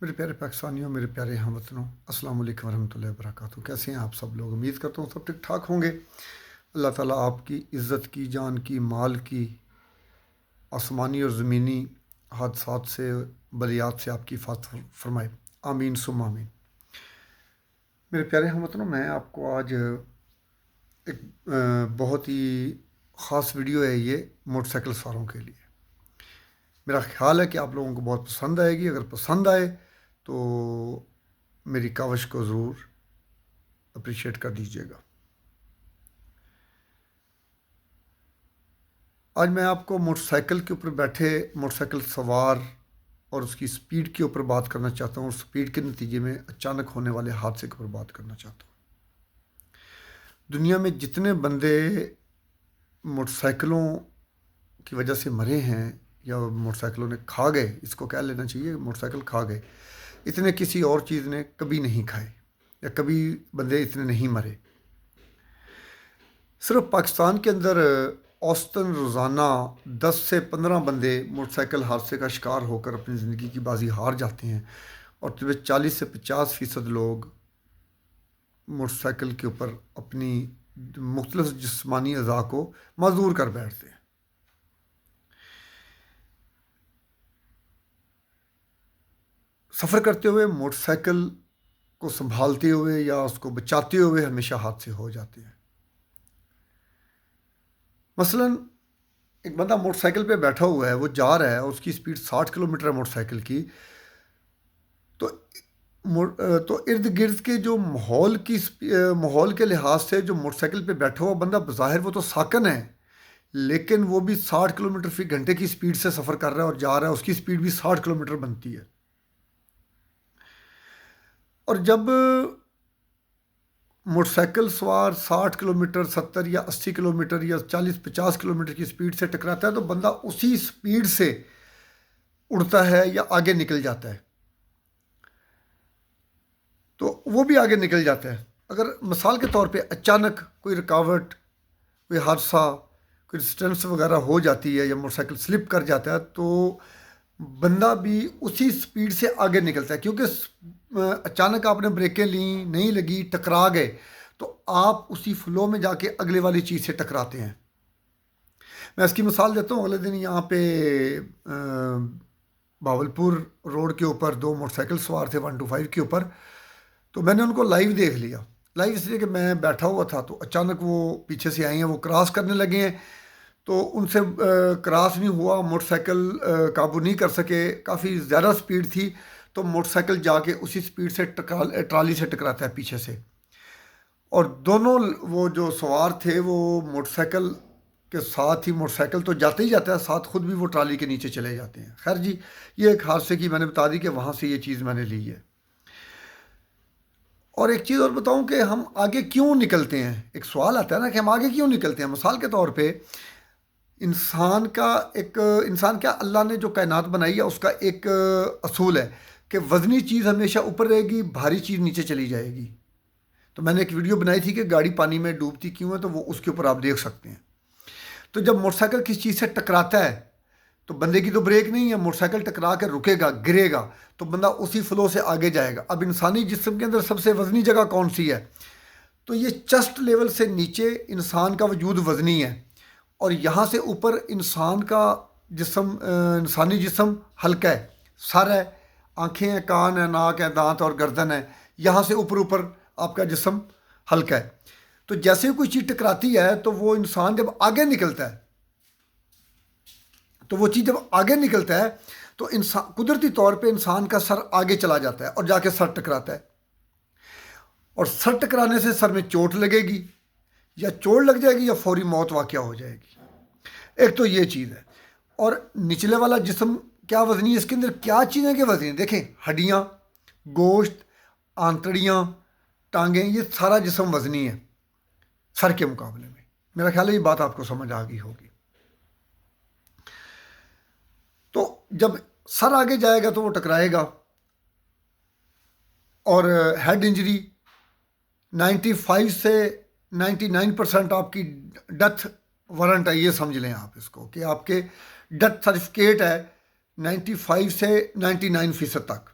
मेरे प्यारे पाकिस्तानियों, मेरे प्यारे हमवतनों, अस्सलाम वालेकुम रहमतुल्लाहि व बरकातहू। कैसे हैं आप सब लोग? उम्मीद करता हूँ सब ठीक ठाक होंगे। अल्लाह ताला आपकी इज़्ज़त की, जान की, माल की, आसमानी और ज़मीनी हादसात से, बलियात से आपकी हिफाज़त फरमाए। आमीन सुम्मा आमीन। मेरे प्यारे हमवतनों, मैं आपको आज एक बहुत ही ख़ास वीडियो है ये मोटरसाइकिल सवारों के लिए। मेरा ख़्याल है कि आप लोगों को बहुत पसंद आएगी। अगर पसंद आए तो मेरी काविश को ज़रूर अप्रिशिएट कर दीजिएगा। आज मैं आपको मोटरसाइकिल के ऊपर बैठे मोटरसाइकिल सवार और उसकी स्पीड के ऊपर बात करना चाहता हूँ, और स्पीड के नतीजे में अचानक होने वाले हादसे के ऊपर बात करना चाहता हूँ। दुनिया में जितने बंदे मोटरसाइकिलों की वजह से मरे हैं या मोटरसाइकिलों ने खा गए, इसको कह लेना चाहिए, मोटरसाइकिल खा गए, इतने किसी और चीज़ ने कभी नहीं खाए या कभी बंदे इतने नहीं मरे। सिर्फ पाकिस्तान के अंदर औसतन रोज़ाना 10 से 15 बंदे मोटरसाइकिल हादसे का शिकार होकर अपनी ज़िंदगी की बाजी हार जाते हैं, और तकरीबन 40 से 50% लोग मोटरसाइकिल के ऊपर अपनी मुख्तलिफ जिस्मानी अज़ा को माजूर कर बैठते हैं। सफ़र करते हुए मोटरसाइकिल को संभालते हुए या उसको बचाते हुए हमेशा हादसे हो जाते हैं। मसलन एक बंदा मोटरसाइकिल पे बैठा हुआ है, वो जा रहा है, उसकी स्पीड 60 किलोमीटर है मोटरसाइकिल की, तो तो इर्द गिर्द के जो माहौल के लिहाज से जो मोटरसाइकिल पे बैठा हुआ बंदा बज़ाहिर वो तो साकन है, लेकिन वो भी 60 किलोमीटर फी घंटे की स्पीड से सफ़र कर रहा है और जा रहा है, उसकी स्पीड भी 60 किलोमीटर बनती है। और जब मोटरसाइकिल सवार 60 किलोमीटर, 70 या 80 किलोमीटर या 40-50 किलोमीटर की स्पीड से टकराता है, तो बंदा उसी स्पीड से उड़ता है या आगे निकल जाता है, तो वो भी आगे निकल जाता है। अगर मिसाल के तौर पे अचानक कोई रुकावट, कोई हादसा, कोई डिस्टेंस वगैरह हो जाती है या मोटरसाइकिल स्लिप कर जाता है, तो बंदा भी उसी स्पीड से आगे निकलता है, क्योंकि अचानक आपने ब्रेकें ली, नहीं लगी, टकरा गए, तो आप उसी फ्लो में जाके अगले वाली चीज़ से टकराते हैं। मैं इसकी मिसाल देता हूँ। अगले दिन यहाँ पे भावलपुर रोड के ऊपर दो मोटरसाइकिल सवार थे 125 के ऊपर, तो मैंने उनको लाइव देख लिया। लाइव इसलिए कि मैं बैठा हुआ था, तो अचानक वो पीछे से आई हैं, वो क्रॉस करने लगे हैं, तो उनसे क्रॉस नहीं हुआ, मोटरसाइकिल काबू नहीं कर सके, काफ़ी ज़्यादा स्पीड थी, तो मोटरसाइकिल जाके उसी स्पीड से ट्राली से टकराता है पीछे से, और दोनों वो जो सवार थे वो मोटरसाइकिल के साथ ही, मोटरसाइकिल तो जाते ही जाता है, साथ खुद भी वो ट्राली के नीचे चले जाते हैं। खैर जी, ये एक हादसे की मैंने बता दी कि वहाँ से ये चीज़ मैंने ली है। और एक चीज़ और बताऊं कि हम आगे क्यों निकलते हैं। एक सवाल आता है ना कि हम आगे क्यों निकलते हैं। मिसाल के तौर पे इंसान क्या अल्लाह ने जो कायनात बनाई है उसका एक असूल है कि वज़नी चीज़ हमेशा ऊपर रहेगी, भारी चीज़ नीचे चली जाएगी। तो मैंने एक वीडियो बनाई थी कि गाड़ी पानी में डूबती क्यों है, तो वो उसके ऊपर आप देख सकते हैं। तो जब मोटरसाइकिल किसी चीज़ से टकराता है, तो बंदे की तो ब्रेक नहीं है, मोटरसाइकिल टकरा कर रुकेगा, गिरेगा, तो बंदा उसी फ्लो से आगे जाएगा। अब इंसानी जिस्म के अंदर सबसे वज़नी जगह कौन सी है? तो ये चेस्ट लेवल से नीचे इंसान का वजूद वज़नी है, और यहाँ से ऊपर इंसान का जिस्म, इंसानी जिस्म हल्का है। सर है, आँखें हैं, कान है, नाक है, दांत और गर्दन है, यहाँ से ऊपर ऊपर आपका जिस्म हल्का है। तो जैसे ही कोई चीज़ टकराती है, तो वो इंसान जब आगे निकलता है, तो वो चीज़ जब आगे निकलता है, तो इंसान कुदरती तौर पे इंसान का सर आगे चला जाता है और जाके सर टकराता है, और सर टकराने से सर में चोट लगेगी, या चोट लग जाएगी या फौरी मौत वाक़या हो जाएगी। एक तो ये चीज़ है। और निचले वाला जिस्म क्या वज़नी है, इसके अंदर क्या चीज़ें के वज़नी है? देखें, हड्डियाँ, गोश्त, आंतड़ियाँ, टांगें, ये सारा जिस्म वज़नी है सर के मुकाबले में। मेरा ख्याल है ये बात आपको समझ आ गई होगी। तो जब सर आगे जाएगा तो वो टकराएगा, और हेड इंजरी 95 से 99% आपकी डेथ वारंट है, ये समझ लें आप इसको, कि आपके डेथ सर्टिफिकेट है 95 से 99% तक।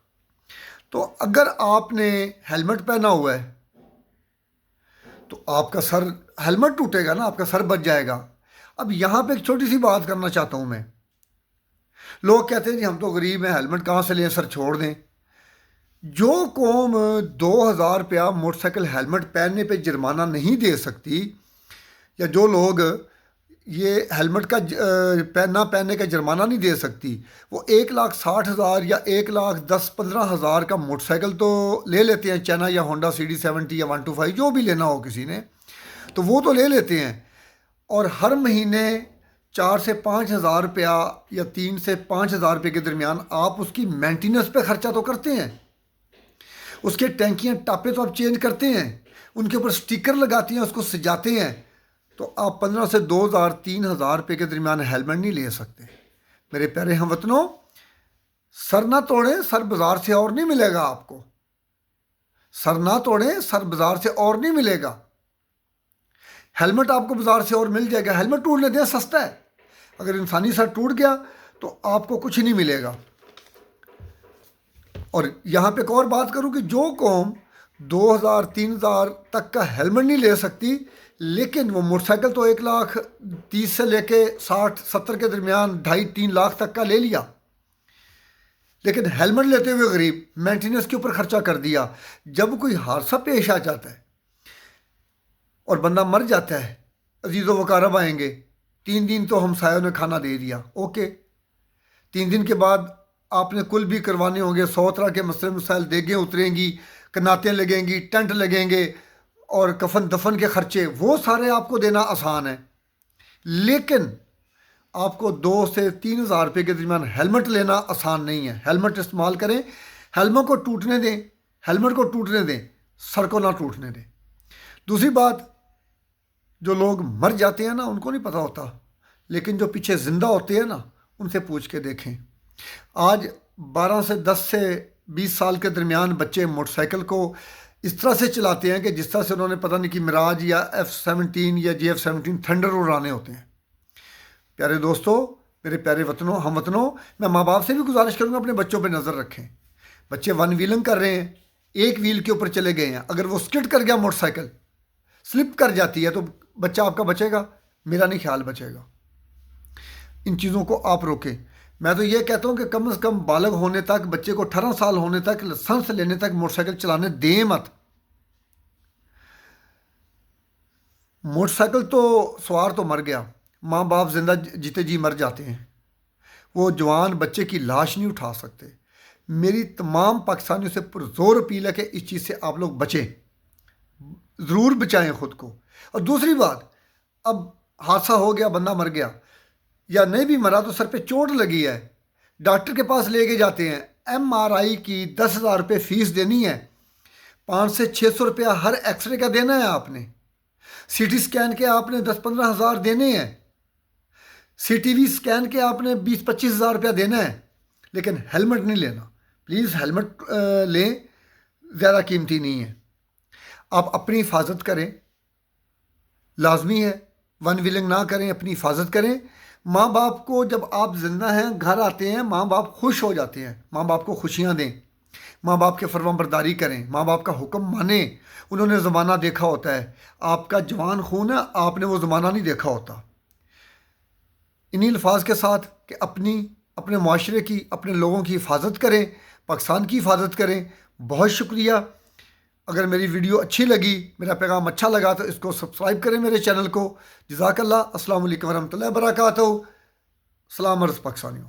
تو اگر آپ نے ہیلمٹ پہنا ہوا ہے تو آپ کا سر، ہیلمٹ ٹوٹے گا نا، آپ کا سر بچ جائے گا۔ اب یہاں پہ ایک چھوٹی سی بات کرنا چاہتا ہوں میں۔ لوگ کہتے ہیں جی ہم تو غریب ہیں، ہیلمٹ کہاں سے لیں، سر چھوڑ دیں۔ جو قوم 2,000 روپیہ موٹر سائیکل ہیلمٹ پہننے پہ جرمانہ نہیں دے سکتی، یا جو لوگ یہ ہیلمٹ کا نہ پہننے کا جرمانہ نہیں دے سکتی، وہ 1,60,000 یا 1,10,15,000 کا موٹر سائیکل تو لے لیتے ہیں، چائنا یا ہونڈا CD70 یا 125 جو بھی لینا ہو کسی نے، تو وہ تو لے لیتے ہیں، اور ہر مہینے 4 سے 5,000 روپیہ یا 3 سے 5,000 روپے کے درمیان آپ اس کی مینٹیننس پہ خرچہ تو کرتے ہیں۔ اس کے ٹینکیاں ٹاپے تو آپ چینج کرتے ہیں، ان کے اوپر سٹیکر لگاتے ہیں، اس کو سجاتے ہیں، تو آپ 15 سے 2,000 3,000 روپے کے درمیان ہیلمٹ نہیں لے سکتے۔ میرے پیارے ہم وطنوں، سر نہ توڑیں، سر بازار سے اور نہیں ملے گا آپ کو۔ سر نہ توڑیں، سر بازار سے اور نہیں ملے گا۔ ہیلمٹ آپ کو بازار سے اور مل جائے گا، ہیلمٹ ٹوٹنے دیں، سستا ہے۔ اگر انسانی سر ٹوٹ گیا تو آپ کو کچھ نہیں ملے گا۔ اور یہاں پہ ایک اور بات کروں کہ جو قوم 2,000 3,000 تک کا ہیلمٹ نہیں لے سکتی، لیکن وہ موٹر سائیکل تو 1,30,000 سے لے کے 60-70 کے درمیان 2.5-3 لاکھ تک کا لے لیا، لیکن ہیلمٹ لیتے ہوئے غریب مینٹیننس کے اوپر خرچہ کر دیا۔ جب کوئی حادثہ پیش آ جاتا ہے اور بندہ مر جاتا ہے، عزیز و وقارب آئیں گے، 3 دن تو ہمسایوں نے کھانا دے دیا، اوکے، 3 دن کے بعد آپ نے کل بھی کروانے ہوں گے، 100 طرح کے مسئلے مسائل، دیگیں اتریں گی، کناتیں لگیں گی، ٹینٹ لگیں گے، اور کفن دفن کے خرچے، وہ سارے آپ کو دینا آسان ہے۔ لیکن آپ کو 2 سے 3,000 روپے کے درمیان ہیلمٹ لینا آسان نہیں ہے۔ ہیلمٹ استعمال کریں، ہیلمٹ کو ٹوٹنے دیں، ہیلمٹ کو ٹوٹنے دیں، سر کو نہ ٹوٹنے دیں۔ دوسری بات، جو لوگ مر جاتے ہیں نا، ان کو نہیں پتہ ہوتا، لیکن جو پیچھے زندہ ہوتے ہیں نا، ان سے پوچھ کے دیکھیں۔ آج 12 سے 10 سے 20 سال کے درمیان بچے موٹر سائیکل کو اس طرح سے چلاتے ہیں کہ جس طرح سے انہوں نے پتہ نہیں کہ مراج یا F-17 یا GF-17 تھنڈر اڑانے ہوتے ہیں۔ پیارے دوستو، میرے پیارے وطنوں، ہم وطنوں، میں ماں باپ سے بھی گزارش کروں گا اپنے بچوں پہ نظر رکھیں۔ بچے 1 ویلنگ کر رہے ہیں، ایک ویل کے اوپر چلے گئے ہیں، اگر وہ سکڈ کر گیا موٹر سائیکل، سلپ کر جاتی ہے، تو بچہ آپ کا بچے گا؟ میرا نہیں خیال بچے گا۔ ان چیزوں کو آپ روکیں۔ میں تو یہ کہتا ہوں کہ کم از کم بالغ ہونے تک، بچے کو 18 سال ہونے تک، لائسنس لینے تک موٹر سائیکل چلانے دیں مت۔ موٹر سائیکل تو سوار تو مر گیا، ماں باپ زندہ جیتے جی مر جاتے ہیں، وہ جوان بچے کی لاش نہیں اٹھا سکتے۔ میری تمام پاکستانیوں سے پرزور اپیل ہے کہ اس چیز سے آپ لوگ بچیں، ضرور بچائیں خود کو۔ اور دوسری بات، اب حادثہ ہو گیا، بندہ مر گیا، یا نہیں بھی مرا تو سر پہ چوٹ لگی ہے، ڈاکٹر کے پاس لے کے جاتے ہیں، MRI کی 10,000 روپے فیس دینی ہے، 500 سے 600 روپیہ ہر ایکس رے کا دینا ہے آپ نے، CT اسکین کے آپ نے 10-15 ہزار دینے ہیں، CTV اسکین کے آپ نے 20-25 ہزار روپیہ دینا ہے، لیکن ہیلمٹ نہیں لینا۔ پلیز ہیلمٹ لیں، زیادہ قیمتی نہیں ہے۔ آپ اپنی حفاظت کریں، لازمی ہے، 1 ویلنگ نہ کریں، اپنی حفاظت کریں۔ ماں باپ کو جب آپ زندہ ہیں، گھر آتے ہیں، ماں باپ خوش ہو جاتے ہیں، ماں باپ کو خوشیاں دیں، ماں باپ کے فرمان برداری کریں، ماں باپ کا حکم مانیں۔ انہوں نے زمانہ دیکھا ہوتا ہے، آپ کا جوان خون ہے، آپ نے وہ زمانہ نہیں دیکھا ہوتا۔ انہی الفاظ کے ساتھ کہ اپنے معاشرے کی، اپنے لوگوں کی حفاظت کریں، پاکستان کی حفاظت کریں۔ بہت شکریہ۔ اگر میری ویڈیو اچھی لگی، میرا پیغام اچھا لگا، تو اس کو سبسکرائب کریں میرے چینل کو۔ جزاک اللہ۔ السلام علیکم ورحمۃ اللہ وبرکاتہ۔ سلام عرض پاکستانیوں۔